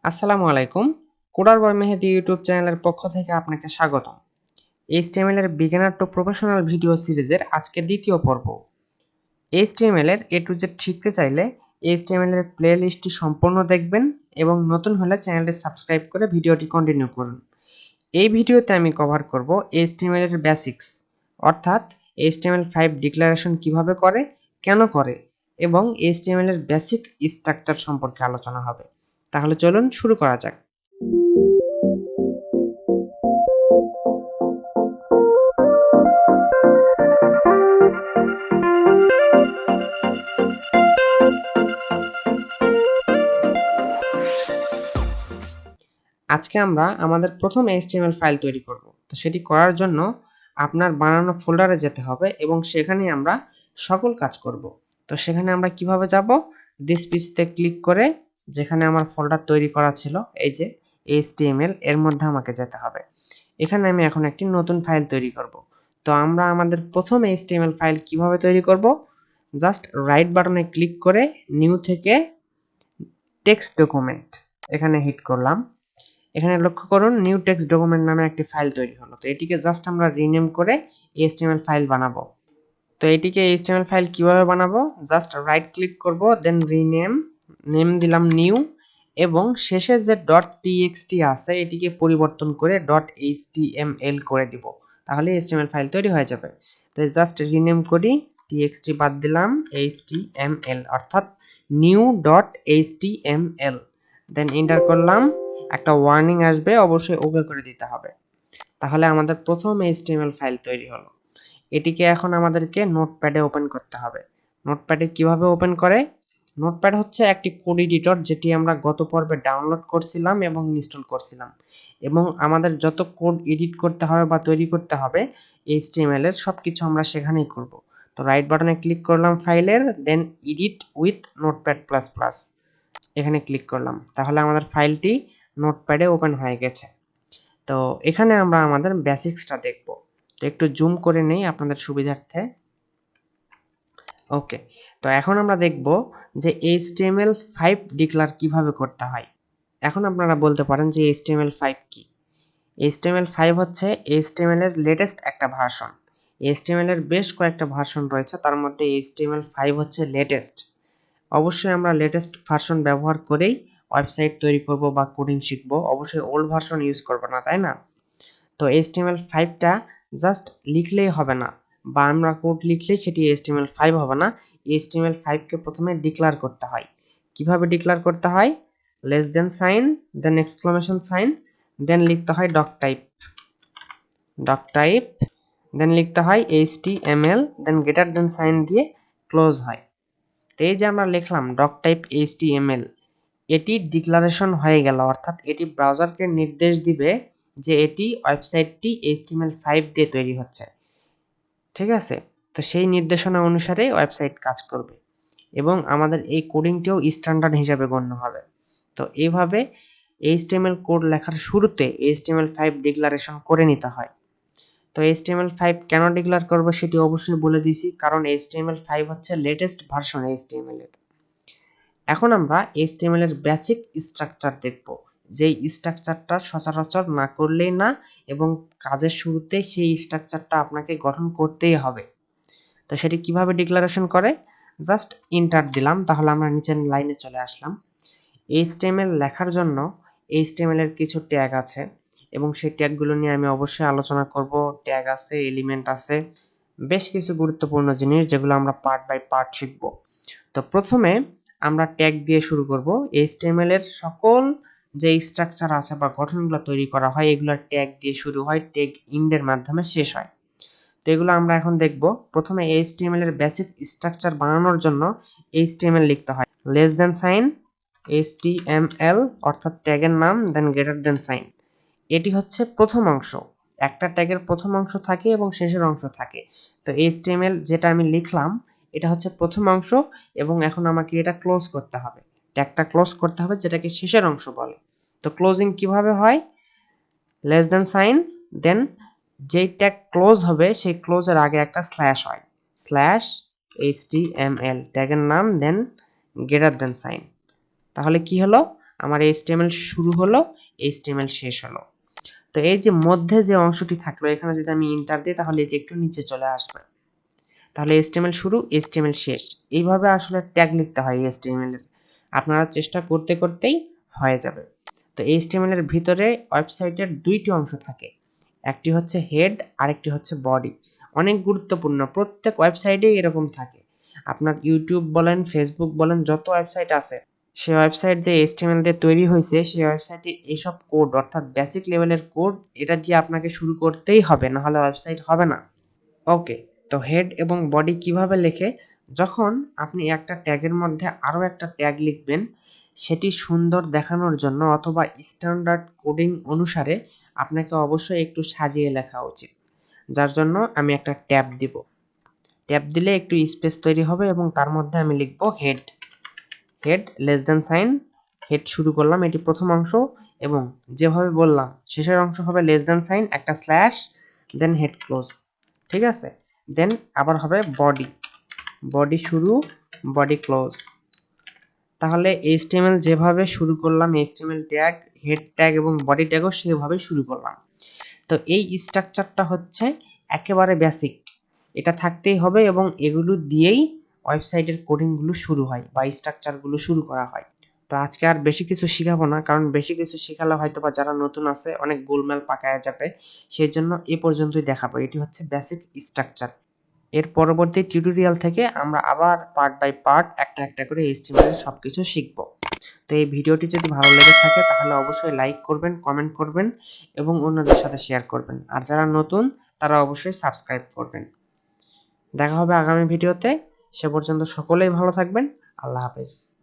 আসসালামু আলাইকুম। কোডার বয় মেহেদি ইউটিউব চ্যানেলের পক্ষ থেকে আপনাকে স্বাগতম। HTML এর বিগিনার টু প্রফেশনাল ভিডিও সিরিজের আজকে দ্বিতীয় পর্ব। HTML এর A to Z শিখতে চাইলে HTML এর প্লেলিস্টটি সম্পূর্ণ দেখবেন এবং নতুন হলে চ্যানেলটি সাবস্ক্রাইব করে ভিডিওটি কন্টিনিউ করুন। এই ভিডিওতে আমি কভার করব HTML এর বেসিক্স, অর্থাৎ HTML5 ডিক্লারেশন কিভাবে করে, কেন করে এবং HTML এর বেসিক স্ট্রাকচার সম্পর্কে আলোচনা হবে। তাহলে চলুন শুরু করা যাক। আজকে আমরা আমাদের প্রথম HTML ফাইল তৈরি করব। তো সেটি করার জন্য আপনার বানানো ফোল্ডারে যেতে হবে এবং সেখানে আমরা সকল কাজ করব। তো সেখানে আমরা কিভাবে যাব? দিস পিসতে ক্লিক করে যেখানে আমার ফোল্ডার তৈরি করা ছিল, এই যে HTML, এর মধ্যে আমাকে যেতে হবে। এখানে আমি এখন একটি নতুন ফাইল তৈরি করব। তো আমরা আমাদের প্রথম HTML ফাইল কিভাবে তৈরি করব? জাস্ট রাইট বাটনে ক্লিক করে নিউ থেকে টেক্সট ডকুমেন্ট এখানে হিট করলাম। এখানে লক্ষ্য করুন নিউ টেক্সট ডকুমেন্ট নামে একটি ফাইল তৈরি হলো। তো এটিকে জাস্ট আমরা রিনেম করে HTML ফাইল বানাবো। তো এটিকে HTML ফাইল কিভাবে বানাবো? জাস্ট রাইট ক্লিক করব, দেন রিনেম, নেম দিলাম নিউ এবং শেষে যে .txt আছে এটিকে পরিবর্তন করে .html করে দিব। তাহলে HTML ফাইল তৈরি হয়ে যাবে। তো জাস্ট রিনেম করি, txt বাদ দিলাম, html অর্থাৎ new.html, দেন এন্টার করলাম। একটা ওয়ার্নিং আসবে, অবশ্যই ওকে করে দিতে হবে। তাহলে আমাদের প্রথম HTML ফাইল তৈরি হলো। এটিকে এখন আমাদেরকে নোটপ্যাডে ওপেন করতে হবে। নোটপ্যাডে কিভাবে ওপেন করে? নোটপ্যাড হচ্ছে একটি কোড এডিটর যেটি আমরা গত পর্বে ডাউনলোড করছিলাম এবং ইনস্টল করছিলাম, এবং আমাদের যত কোড এডিট করতে হবে বা তৈরি করতে হবে HTML এর সবকিছু আমরা সেখানেই করব। তো রাইট বাটনে ক্লিক করলাম ফাইলের, then edit with Notepad plus plus, এখানে ক্লিক করলাম। তাহলে আমাদের ফাইলটি নোটপ্যাডে ওপেন হয়ে গেছে। তো এখানে আমরা আমাদের বেসিক্সটা দেখব। তো একটু জুম করে নেই আপনাদের সুবিধার্থে। ওকে, তো এখন আমরা দেখব যে HTML5 ডিক্লার কিভাবে করতে হয়। এখন আপনারা বলতে পারেন যে HTML5 কি? HTML5 হচ্ছে HTML এর লেটেস্ট একটা ভার্সন। HTML এর বেশ কয়েকটা ভার্সন রয়েছে, তার মধ্যে HTML5 হচ্ছে লেটেস্ট। অবশ্যই আমরা লেটেস্ট ভার্সন ব্যবহার করেই ওয়েবসাইট তৈরি করব বা কোডিং শিখব। অবশ্যই ওল্ড ভার্সন ইউজ করব না, তাই না? তো HTML5টা জাস্ট লিখলেই হবে না, বা আমরা কোড লিখলেই সেটি HTML5 হবে না। HTML5কে প্রথমে ডিক্লার করতে হয়। কিভাবে ডিক্লার করতে হয়? Less than sign, then exclamation sign, then লিখতে হয় ডকটাইপ, দেন লিখতে হয় HTML, then greater than sign দিয়ে ক্লোজ হয়। তো এই যে আমরা লিখলাম ডকটাইপ HTML, এটি ডিক্লারেশন হয়ে গেল, অর্থাৎ এটি ব্রাউজারকে নির্দেশ দিবে যে এটি ওয়েবসাইটটি HTML5 দিয়ে তৈরি হচ্ছে। ঠিক আছে? তো সেই নির্দেশনা অনুসারে ওয়েবসাইট কাজ করবে এবং আমাদের এই কোডিংটিও স্ট্যান্ডার্ড হিসাবে গণ্য হবে। তো এইভাবে HTML কোড লেখার শুরুতে HTML5 ডিক্লারেশন করে নিতে হয়। তো HTML5 কেন ডিক্লার করব সেটি অবশ্যই বলে দিয়েছি, কারণ HTML5 হচ্ছে লেটেস্ট ভার্সন HTML এর। এখন আমরা HTML এর বেসিক স্ট্রাকচার দেখব, যেই স্ট্রাকচারটা সচরাচর না করলেই না এবং কাজের শুরুতে সেই স্ট্রাকচারটা আপনাকে গঠন করতেই হবে। তো সেটি কিভাবে ডিক্লারেশন করে? জাস্ট এন্টার দিলাম, তাহলে আমরা নিচের লাইনে চলে আসলাম। HTML লেখার জন্য HTML এর কিছু ট্যাগ আছে এবং সেই ট্যাগগুলো নিয়ে আমি অবশ্যই আলোচনা করব। ট্যাগ আছে, এলিমেন্ট আছে, বেশ কিছু গুরুত্বপূর্ণ জিনিস যেগুলো আমরা পার্ট বাই পার্ট শিখব। তো প্রথমে আমরা ট্যাগ দিয়ে শুরু করব। HTML এর সকল যে স্ট্রাকচার আছে বা গঠনগুলো তৈরি করা হয় এগুলোর ট্যাগ দিয়ে শুরু হয়, ট্যাগ ইন্ডের মাধ্যমে শেষ হয়। তো এগুলো আমরা এখন দেখব। প্রথমে HTML এর বেসিক স্ট্রাকচার বানানোর জন্য HTML লিখতে হয় লেস দেন সাইন HTML, অর্থাৎ ট্যাগের নাম, দেন গ্রেটার দেন সাইন। এটি হচ্ছে প্রথম অংশ। একটা ট্যাগের প্রথম অংশ থাকে এবং শেষের অংশ থাকে। তো HTML যেটা আমি লিখলাম এটা হচ্ছে প্রথম অংশ এবং এখন আমাকে এটা ক্লোজ করতে হবে। ট্যাগটা ক্লোজ করতে হবে, যেটাকে শেষের অংশ বলে। তো ক্লোজিং কিভাবে হয়? লেস দেন সাইন, দেন যেই ট্যাগ ক্লোজ হবে সেই ক্লোজের আগে একটা স্ল্যাশ হয়, স্ল্যাশ HTML ট্যাগের নাম, দেন গ্রেটার দেন সাইন। তাহলে কি হলো? আমার HTML শুরু হলো, HTML শেষ হলো। তো এই যে মধ্যে যে অংশটি থাকলো এখানে যদি আমি এন্টার দিই তাহলে এটি একটু নিচে চলে আসবে। তাহলে HTML শুরু, HTML শেষ। এইভাবে আসলে ট্যাগ লিখতে হয় HTML এর। আপনারা চেষ্টা করতে করতেই হয়ে যাবে। তো HTML এর ভিতরে ওয়েবসাইটের দুইটি অংশ থাকে। একটি হচ্ছে হেড, আরেকটি হচ্ছে বডি। অনেক গুরুত্বপূর্ণ, প্রত্যেক ওয়েবসাইটেই এরকম থাকে। আপনার ইউটিউব বলেন, ফেসবুক বলেন, যত ওয়েবসাইট আছে, সে ওয়েবসাইট যে HTML দিয়ে তৈরি হয়েছে সেই ওয়েবসাইটে এইসব কোড অর্থাৎ বেসিক লেভেলের কোড এটা দিয়ে আপনাকে শুরু করতেই হবে, না হলে ওয়েবসাইট হবে না। ওকে, তো হেড এবং বডি কিভাবে লেখে? যখন আপনি একটা ট্যাগের মধ্যে আরো একটা ট্যাগ লিখবেন, সেটি সুন্দর দেখানোর জন্য অথবা স্ট্যান্ডার্ড কোডিং অনুসারে আপনাকে অবশ্যই একটু সাজিয়ে লেখা উচিত। যার জন্য আমি একটা ট্যাব দিব। ট্যাব দিলে একটু স্পেস তৈরি হবে এবং তার মধ্যে আমি লিখব head. Head less than sign, head শুরু করলাম, এটি প্রথম অংশ, এবং যেভাবে বললাম শেষের অংশ হবে লেস দ্যান সাইন, একটা স্ল্যাশ, দেন হেড ক্লোজ। ঠিক আছে? দেন আবার হবে বডি, বডি শুরু, বডি ক্লোজ। তাহলে HTML যেভাবে শুরু করলাম, HTML ট্যাগ, হেড ট্যাগ এবং বডি ট্যাগও সেভাবে শুরু করলাম। তো এই স্ট্রাকচারটা হচ্ছে একেবারে বেসিক, এটা থাকতেই হবে এবং এগুলো দিয়েই ওয়েবসাইটের কোডিংগুলো শুরু হয় বা স্ট্রাকচারগুলো শুরু করা হয়। তো আজকে আর বেশি কিছু শিখাবো না, কারণ বেশি কিছু শিখালে হয়তো বা যারা নতুন আছে অনেক গোলমেল পাকায়া যাবে। সেই জন্য এ পর্যন্তই দেখাবো। এটি হচ্ছে বেসিক স্ট্রাকচার। এর পরবর্তী টিউটোরিয়াল থেকে আমরা আবার পার্ট বাই পার্ট একটা একটা করে HTML এর সবকিছু শিখব। তো এই ভিডিওটি যদি ভালো লেগে থাকে তাহলে অবশ্যই লাইক করবেন, কমেন্ট করবেন এবং অন্যদের সাথে শেয়ার করবেন। আর যারা নতুন তারা অবশ্যই সাবস্ক্রাইব করবেন। দেখা হবে আগামী ভিডিওতে। সে পর্যন্ত সকলেই ভালো থাকবেন। আল্লাহ হাফেজ।